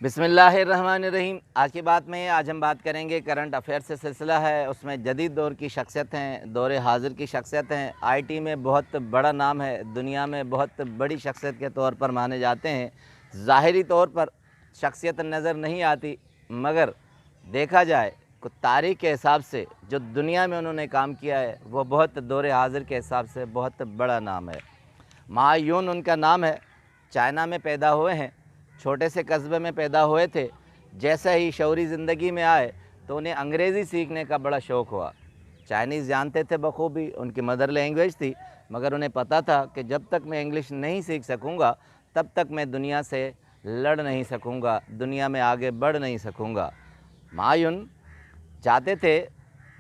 بسم اللہ الرحمن الرحیم۔ آج کی بات میں آج ہم بات کریں گے کرنٹ افیئر سے سلسلہ ہے، اس میں جدید دور کی شخصیت ہیں، دور حاضر کی شخصیت ہیں، آئی ٹی میں بہت بڑا نام ہے، دنیا میں بہت بڑی شخصیت کے طور پر مانے جاتے ہیں۔ ظاہری طور پر شخصیت نظر نہیں آتی، مگر دیکھا جائے کہ تاریخ کے حساب سے جو دنیا میں انہوں نے کام کیا ہے وہ بہت دور حاضر کے حساب سے بہت بڑا نام ہے۔ ما یون ان کا نام ہے، چائنا میں پیدا ہوئے ہیں، چھوٹے سے قصبے میں پیدا ہوئے تھے۔ جیسا ہی شعوری زندگی میں آئے تو انہیں انگریزی سیکھنے کا بڑا شوق ہوا۔ چائنیز جانتے تھے بخوبی، ان کی مدر لینگویج تھی، مگر انہیں پتہ تھا کہ جب تک میں انگلش نہیں سیکھ سکوں گا تب تک میں دنیا سے لڑ نہیں سکوں گا، دنیا میں آگے بڑھ نہیں سکوں گا۔ ما یون چاہتے تھے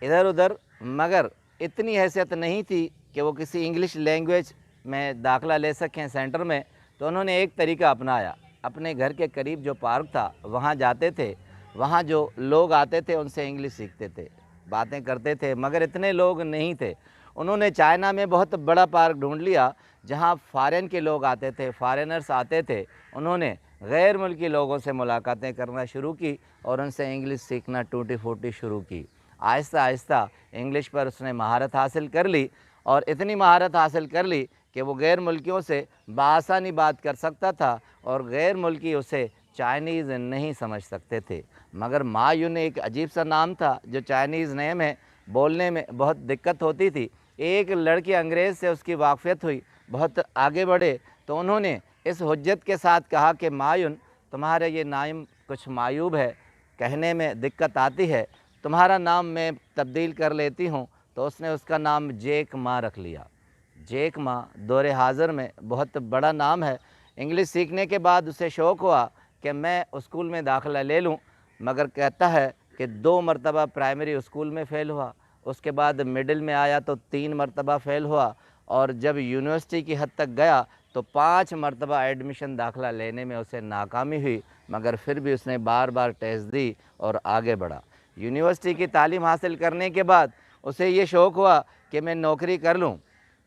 ادھر ادھر، مگر اتنی حیثیت نہیں تھی کہ وہ کسی انگلش لینگویج میں داخلہ لے سکیں سینٹر میں، تو انہوں نے ایک طریقہ اپنایا۔ اپنے گھر کے قریب جو پارک تھا وہاں جاتے تھے، وہاں جو لوگ آتے تھے ان سے انگلش سیکھتے تھے، باتیں کرتے تھے، مگر اتنے لوگ نہیں تھے۔ انہوں نے چائنا میں بہت بڑا پارک ڈھونڈ لیا جہاں فارن کے لوگ آتے تھے، فارنرز آتے تھے۔ انہوں نے غیر ملکی لوگوں سے ملاقاتیں کرنا شروع کی اور ان سے انگلش سیکھنا ٹوٹی پھوٹی شروع کی۔ آہستہ آہستہ انگلش پر اس نے مہارت حاصل کر لی، اور اتنی مہارت حاصل کر لی کہ وہ غیر ملکیوں سے بآسانی بات کر سکتا تھا اور غیر ملکی اسے چائنیز نہیں سمجھ سکتے تھے۔ مگر ما یون ایک عجیب سا نام تھا جو چائنیز نیم ہے، بولنے میں بہت دقت ہوتی تھی۔ ایک لڑکی انگریز سے اس کی واقفیت ہوئی، بہت آگے بڑھے تو انہوں نے اس حجت کے ساتھ کہا کہ ما یون تمہارا یہ نام کچھ معیوب ہے، کہنے میں دقت آتی ہے، تمہارا نام میں تبدیل کر لیتی ہوں۔ تو اس نے اس کا نام جیک ما رکھ لیا۔ جیک ما دور حاضر میں بہت بڑا نام ہے۔ انگلش سیکھنے کے بعد اسے شوق ہوا کہ میں اسکول میں داخلہ لے لوں، مگر کہتا ہے کہ 2 مرتبہ پرائمری اسکول میں فیل ہوا، اس کے بعد مڈل میں آیا تو 3 مرتبہ فیل ہوا، اور جب یونیورسٹی کی حد تک گیا تو 5 مرتبہ ایڈمیشن داخلہ لینے میں اسے ناکامی ہوئی، مگر پھر بھی اس نے بار بار ٹیسٹ دی اور آگے بڑھا۔ یونیورسٹی کی تعلیم حاصل کرنے کے بعد اسے یہ شوق ہوا کہ میں نوکری کر لوں۔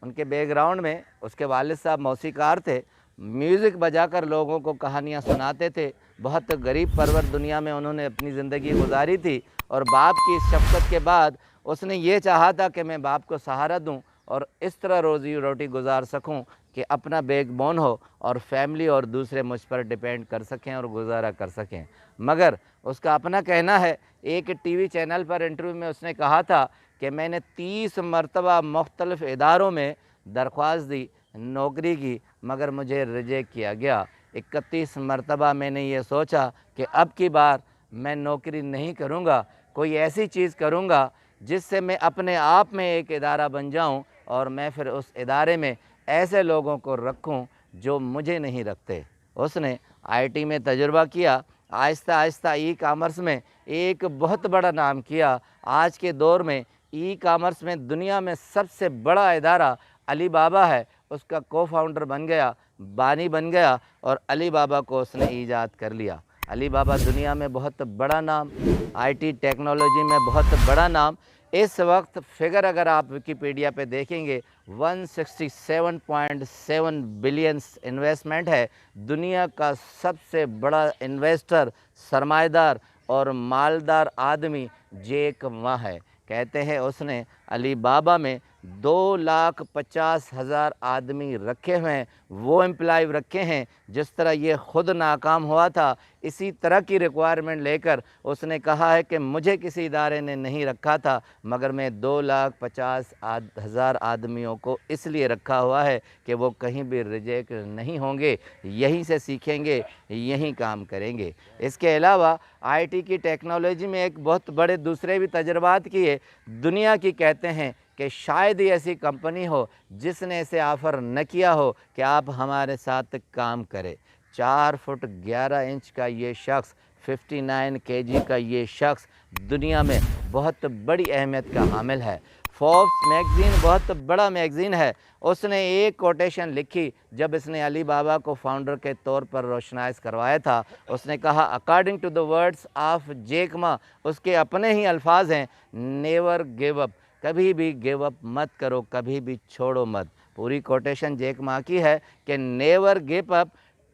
ان کے بیک گراؤنڈ میں اس کے والد صاحب موسیقار تھے، میوزک بجا کر لوگوں کو کہانیاں سناتے تھے۔ بہت غریب پرور دنیا میں انہوں نے اپنی زندگی گزاری تھی، اور باپ کی اس شفقت کے بعد اس نے یہ چاہا تھا کہ میں باپ کو سہارا دوں اور اس طرح روزی روٹی گزار سکوں کہ اپنا بیک بون ہو اور فیملی اور دوسرے مجھ پر ڈیپینڈ کر سکیں اور گزارا کر سکیں۔ مگر اس کا اپنا کہنا ہے، ایک ٹی وی چینل پر انٹرویو میں اس نے کہا تھا کہ میں نے 30 مرتبہ مختلف اداروں میں درخواست دی نوکری کی، مگر مجھے ریجیکٹ کیا گیا۔ 31 مرتبہ میں نے یہ سوچا کہ اب کی بار میں نوکری نہیں کروں گا، کوئی ایسی چیز کروں گا جس سے میں اپنے آپ میں ایک ادارہ بن جاؤں، اور میں پھر اس ادارے میں ایسے لوگوں کو رکھوں جو مجھے نہیں رکھتے۔ اس نے آئی ٹی میں تجربہ کیا، آہستہ آہستہ ای کامرس میں ایک بہت بڑا نام کیا۔ آج کے دور میں ای کامرس میں دنیا میں سب سے بڑا ادارہ علی بابا ہے، اس کا کو فاؤنڈر بن گیا، بانی بن گیا، اور علی بابا کو اس نے ایجاد کر لیا۔ علی بابا دنیا میں بہت بڑا نام، آئی ٹی ٹیکنالوجی میں بہت بڑا نام۔ اس وقت فگر اگر آپ ویکیپیڈیا پہ دیکھیں گے 167.7 بلینس انویسٹمنٹ ہے۔ دنیا کا سب سے بڑا انویسٹر، سرمایہ دار اور مالدار آدمی جیک ما ہے۔ کہتے ہیں اس نے علی بابا میں 2,50,000 آدمی رکھے ہوئے ہیں، وہ امپلائی رکھے ہیں۔ جس طرح یہ خود ناکام ہوا تھا، اسی طرح کی ریکوائرمنٹ لے کر اس نے کہا ہے کہ مجھے کسی ادارے نے نہیں رکھا تھا، مگر میں 2,50,000 آدمیوں کو اس لیے رکھا ہوا ہے کہ وہ کہیں بھی ریجیکٹ نہیں ہوں گے، یہیں سے سیکھیں گے، یہیں کام کریں گے۔ اس کے علاوہ آئی ٹی کی ٹیکنالوجی میں ایک بہت بڑے دوسرے بھی تجربات کیے دنیا کی۔ کہتے ہیں کہ شاید ہی ایسی کمپنی ہو جس نے اسے آفر نہ کیا ہو کہ آپ ہمارے ساتھ کام کریں۔ 4 فٹ 11 انچ کا یہ شخص، 59 kg کا یہ شخص دنیا میں بہت بڑی اہمیت کا حامل ہے۔ فوربس میگزین بہت بڑا میگزین ہے، اس نے ایک کوٹیشن لکھی جب اس نے علی بابا کو فاؤنڈر کے طور پر روشنائز کروایا تھا۔ اس نے کہا according to the words of Jack Ma, اس کے اپنے ہی الفاظ ہیں، نیور گیو اپ، کبھی بھی گیو اپ مت کرو، کبھی بھی چھوڑو مت۔ پوری کوٹیشن جیک ما کی ہے کہ never give up,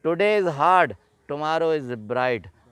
today is hard tomorrow is bright.